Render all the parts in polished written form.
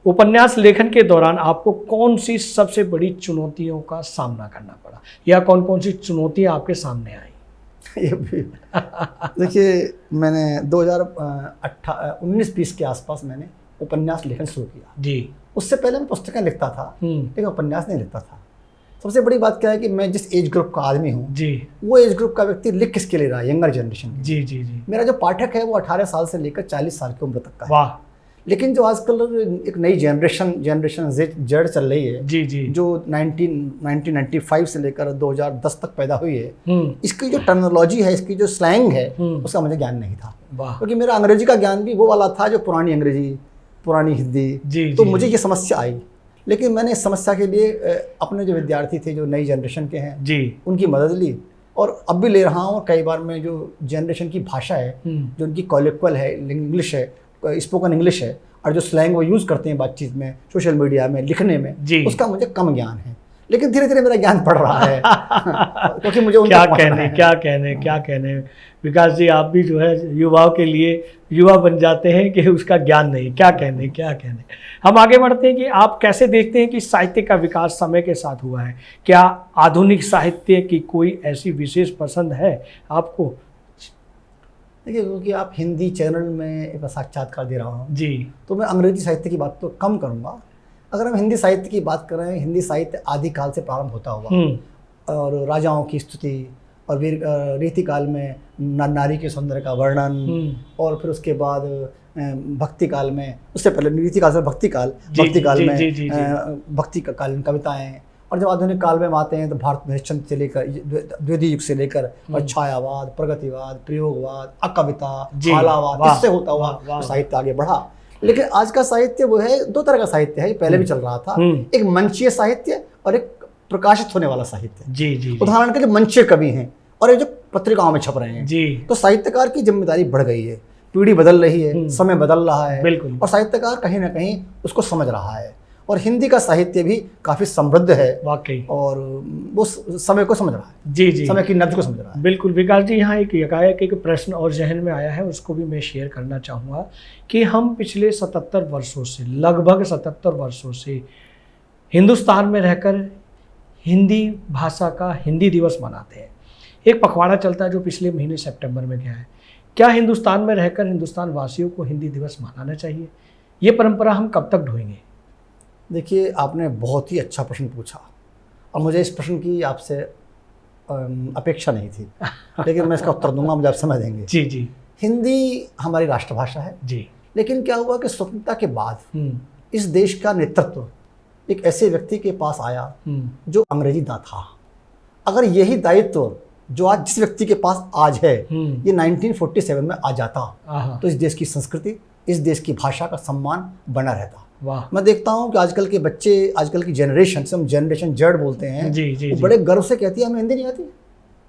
उपन्यास लेखन के दौरान आपको कौन सी सबसे बड़ी चुनौतियों का सामना करना पड़ा, या कौन कौन सी चुनौतियां आपके सामने आई? ये भी देखिए, मैंने 2019-20 के आसपास मैंने उपन्यास लेखन शुरू किया जी। उससे पहले मैं पुस्तकें लिखता था, लेकिन उपन्यास नहीं लिखता था। सबसे बड़ी बात क्या है कि मैं जिस एज ग्रुप का आदमी हूँ जी, वो एज ग्रुप का व्यक्ति लिख किसके लिए रहा है? Younger generation. जी जी जी। मेरा जो पाठक है वो 18 साल से लेकर 40 साल की उम्र तक का है। वाह। लेकिन जो आजकल एक नई जनरेशन जेड चल रही है जी जी, जो 1995 से लेकर 2010 तक पैदा हुई है, इसकी जो टर्मिनोलॉजी है, इसकी जो स्लैंग है, उसका मुझे ज्ञान नहीं था। क्योंकि मेरा अंग्रेजी का ज्ञान भी वो वाला था जो पुरानी अंग्रेजी, पुरानी हिंदी। तो मुझे ये समस्या आई, लेकिन मैंने इस समस्या के लिए अपने जो विद्यार्थी थे जो नई जनरेशन के हैं जी, उनकी मदद ली, और अब भी ले रहा हूँ। कई बार मैं जो जनरेशन की भाषा है, जो उनकी कॉलिक्वल है, इंग्लिश है, स्पोकन इंग्लिश है, और जो स्लैंग वो यूज़ करते हैं बातचीत में, सोशल मीडिया में, लिखने में, उसका मुझे कम ज्ञान है। लेकिन धीरे धीरे मेरा ज्ञान बढ़ रहा है क्योंकि मुझे क्या कहने विकास जी, आप भी जो है युवाओं के लिए युवा बन जाते हैं कि उसका ज्ञान नहीं। क्या कहने। हम आगे बढ़ते हैं कि आप कैसे देखते हैं कि साहित्य का विकास समय के साथ हुआ है? क्या आधुनिक साहित्य की कोई ऐसी विशेष पसंद है आपको? देखिए, क्योंकि आप हिंदी चैनल में एक साक्षात्कार दे रहा हूँ जी, तो मैं अंग्रेजी साहित्य की बात तो कम करूँगा। अगर हम हिंदी साहित्य की बात करें, हिंदी साहित्य आदिकाल से प्रारंभ होता हुआ, और राजाओं की स्तुति और वीर रीति काल में नारी के सौंदर्य का वर्णन, और फिर उसके बाद भक्ति काल में, उससे पहले रीति काल से भक्ति काल में भक्ति कालीन कविताएं, और जब आधुनिक काल में आते हैं तो भारत हरिश्चंद्र से लेकर द्वितीय युग से लेकर और छायावाद, प्रगतिवाद, प्रयोगवाद, अकविता, भालावाद, इससे होता हुआ साहित्य आगे बढ़ा। लेकिन आज का साहित्य वो है, दो तरह का साहित्य है, पहले भी चल रहा था, एक मंचीय साहित्य और एक प्रकाशित होने वाला साहित्य। जी जी। उदाहरण के लिए मंचीय कवि हैं और ये जो पत्रिकाओं में छप रहे हैं जी, तो साहित्यकार की जिम्मेदारी बढ़ गई है, पीढ़ी बदल रही है, समय बदल रहा है, बिल्कुल, और साहित्यकार कहीं ना कहीं उसको समझ रहा है। और हिंदी का साहित्य भी काफी समृद्ध है वाकई, और वो समय को समझ रहा है। जी जी, समय की नब्ज को समझ रहा है। बिल्कुल विकास जी, यहाँ एक प्रश्न और जहन में आया है, उसको भी मैं शेयर करना चाहूँगा कि हम पिछले 77 वर्षों से, लगभग 77 वर्षों से हिंदुस्तान में रहकर हिंदी भाषा का हिंदी दिवस मनाते हैं। एक पखवाड़ा चलता है जो पिछले महीने सितंबर में गया है। क्या हिंदुस्तान में रहकर हिंदुस्तान वासियों को हिंदी दिवस मनाना चाहिए? ये परंपरा हम कब तक ढोएंगे? देखिए, आपने बहुत ही अच्छा प्रश्न पूछा और मुझे इस प्रश्न की आपसे अपेक्षा नहीं थी, लेकिन मैं इसका उत्तर दूंगा, मुझे आप समझ देंगे। जी जी। हिंदी हमारी राष्ट्रभाषा है जी, लेकिन क्या हुआ कि स्वतंत्रता के बाद इस देश का नेतृत्व एक ऐसे व्यक्ति के पास आया जो अंग्रेजी ना था। अगर यही दायित्व जो आज जिस व्यक्ति के पास आज है, ये 1947 में आ जाता, तो इस देश की संस्कृति, इस देश की भाषा का सम्मान बना रहता। मैं देखता हूँ कि आजकल के बच्चे, आजकल की जनरेशन से, हम जनरेशन जेड बोलते हैं, जी, जी, वो बड़े गर्व से कहती है हमें हिंदी नहीं आती,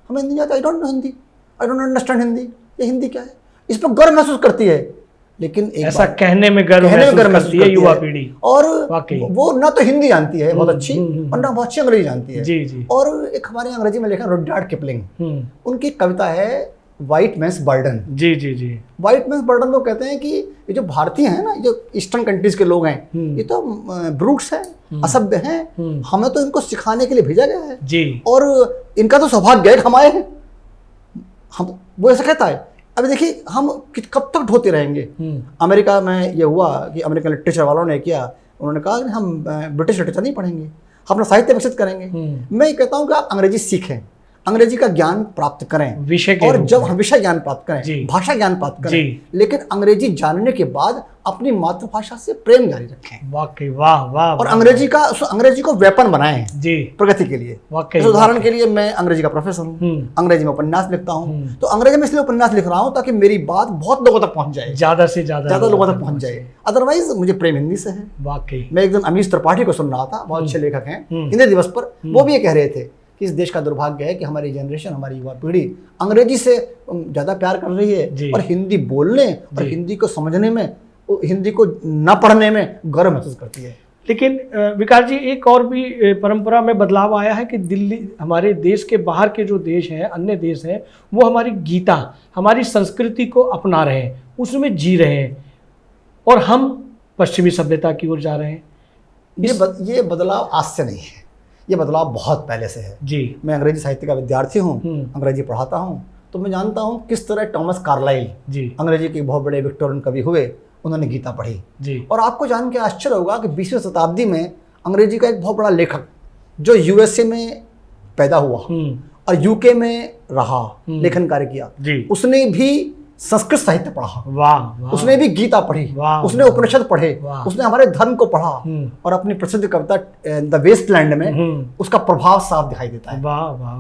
हमें हिंदी नहीं आती, I don't know Hindi, I don't understand Hindi, ये हिंदी क्या है, इस पर गर्व महसूस करती है। लेकिन ऐसा कहने में गर्व महसूस करती है युवा पीढ़ी, और वो ना तो हिंदी जानती है बहुत अच्छी, और ना बहुत अच्छी अंग्रेजी जानती है। जी जी। और एक हमारे अंग्रेजी में लिखा रुडयार्ड किपलिंग, उनकी कविता है व्हाइट मैन्स बर्डन। जी जी जी। व्हाइट मैन्स बर्डन वो कहते हैं कि ये जो भारतीय हैं ना, जो ईस्टर्न कंट्रीज के लोग हैं, ये तो ब्रूट्स हैं, असभ्य हैं, हमें तो इनको सिखाने के लिए भेजा गया है जी, और इनका तो सौभाग्य है हमारे हैं, हम, वो ऐसा कहता है। अभी देखिए, हम कब तक ढोते रहेंगे? अमेरिका में ये हुआ कि अमेरिकन लिटरेचर वालों ने किया, उन्होंने कहा कि हम ब्रिटिश लिटरेचर नहीं पढ़ेंगे, हम अपना साहित्य विकसित करेंगे। मैं ये कहता हूँ कि आप अंग्रेजी सीखें, अंग्रेजी का ज्ञान प्राप्त करें, और जब हम विषय ज्ञान प्राप्त करें, भाषा ज्ञान प्राप्त करें, लेकिन अंग्रेजी जानने के बाद अपनी मातृभाषा से प्रेम जारी रखें। वाकई, वाह वाह। और अंग्रेजी को वेपन बनाएं जी, प्रगति के लिए। उदाहरण के लिए मैं अंग्रेजी का प्रोफेसर हूँ, अंग्रेजी में उपन्यास लिखता हूँ, तो अंग्रेजी में इसलिए उपन्यास लिख रहा हूँ ताकि मेरी बात बहुत लोगों तक पहुँच जाए, ज्यादा से ज्यादा लोगों तक पहुँच जाए। अदरवाइज मुझे प्रेम हिंदी से है। वाकई, मैं एक दिन अमीश त्रिपाठी को सुन रहा था, बहुत अच्छे लेखक हैं, हिंदी दिवस पर, वो भी ये कह रहे थे कि इस देश का दुर्भाग्य है कि हमारी जनरेशन, हमारी युवा पीढ़ी अंग्रेजी से ज़्यादा प्यार कर रही है, और हिंदी बोलने और हिंदी को समझने में, हिंदी को न पढ़ने में गर्व महसूस करती है। लेकिन विकास जी, एक और भी परंपरा में बदलाव आया है कि दिल्ली, हमारे देश के बाहर के जो देश हैं, अन्य देश हैं, वो हमारी गीता, हमारी संस्कृति को अपना रहे हैं, उसमें जी रहे हैं, और हम पश्चिमी सभ्यता की ओर जा रहे हैं? ये बदलाव आज से नहीं है, ये बदलाव बहुत पहले से है जी। मैं अंग्रेजी साहित्य का विद्यार्थी हूँ, अंग्रेजी पढ़ाता हूँ, तो मैं जानता हूँ किस तरह टॉमस कार्लाइल जी अंग्रेजी के बहुत बड़े विक्टोरियन कवि हुए, उन्होंने गीता पढ़ी जी। और आपको जान के आश्चर्य होगा कि 20वीं शताब्दी में अंग्रेजी का एक बहुत बड़ा लेखक जो यूएसए में पैदा हुआ और यूके में रहा, लेखन कार्य किया जी, उसने भी संस्कृत साहित्य पढ़ा। वाह। उसने भी गीता पढ़ी, उसने उपनिषद पढ़े, उसने हमारे धर्म को पढ़ा और अपनी प्रसिद्ध कविता द वेस्टलैंड में उसका प्रभाव साफ दिखाई देता है।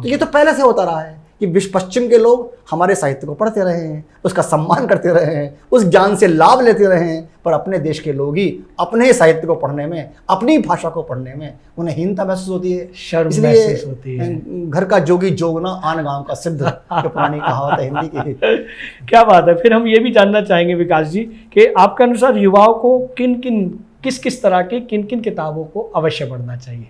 तो ये तो पहले से होता रहा है कि विश्व पश्चिम के लोग हमारे साहित्य को पढ़ते रहे हैं, उसका सम्मान करते रहे हैं, उस ज्ञान से लाभ लेते रहे हैं, पर अपने देश के लोग ही अपने ही साहित्य को पढ़ने में, अपनी भाषा को पढ़ने में उन्हें हीनता महसूस होती है, शर्म महसूस होती है। घर का जोगी जोगना आन गांव का सिद्ध, पुरानी कहावत है हिंदी की। क्या बात है। फिर हम ये भी जानना चाहेंगे विकास जी कि आपके अनुसार युवाओं को किस किस तरह के किन किन किताबों को अवश्य पढ़ना चाहिए?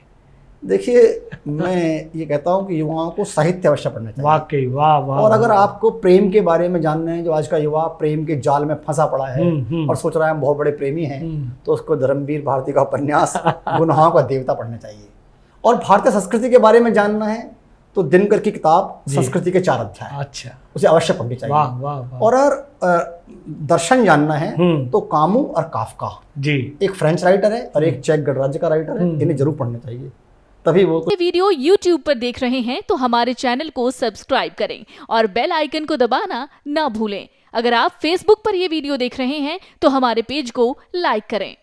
देखिए, मैं ये कहता हूँ कि युवाओं को साहित्य अवश्य पढ़ना चाहिए। वाकई, वाह वाह। और अगर आपको प्रेम के बारे में जानना है, जो आज का युवा प्रेम के जाल में फंसा पड़ा है और सोच रहा है हम बहुत बड़े प्रेमी हैं, तो उसको धर्मवीर भारती का उपन्यास गुनाहों का देवता पढ़ना चाहिए। और भारतीय संस्कृति के बारे में जानना है तो दिनकर की किताब संस्कृति के 4 अध्याय, अच्छा, उसे अवश्य पढ़नी चाहिए। वाह वाह वाह। और अगर दर्शन जानना है तो कामू और काफका जी, एक फ्रेंच राइटर है और एक चेक गणराज्य का राइटर है, इन्हें जरूर पढ़ना चाहिए। तभी वो ये वीडियो YouTube पर देख रहे हैं तो हमारे चैनल को सब्सक्राइब करें और बेल आइकन को दबाना ना भूलें। अगर आप Facebook पर ये वीडियो देख रहे हैं तो हमारे पेज को लाइक करें।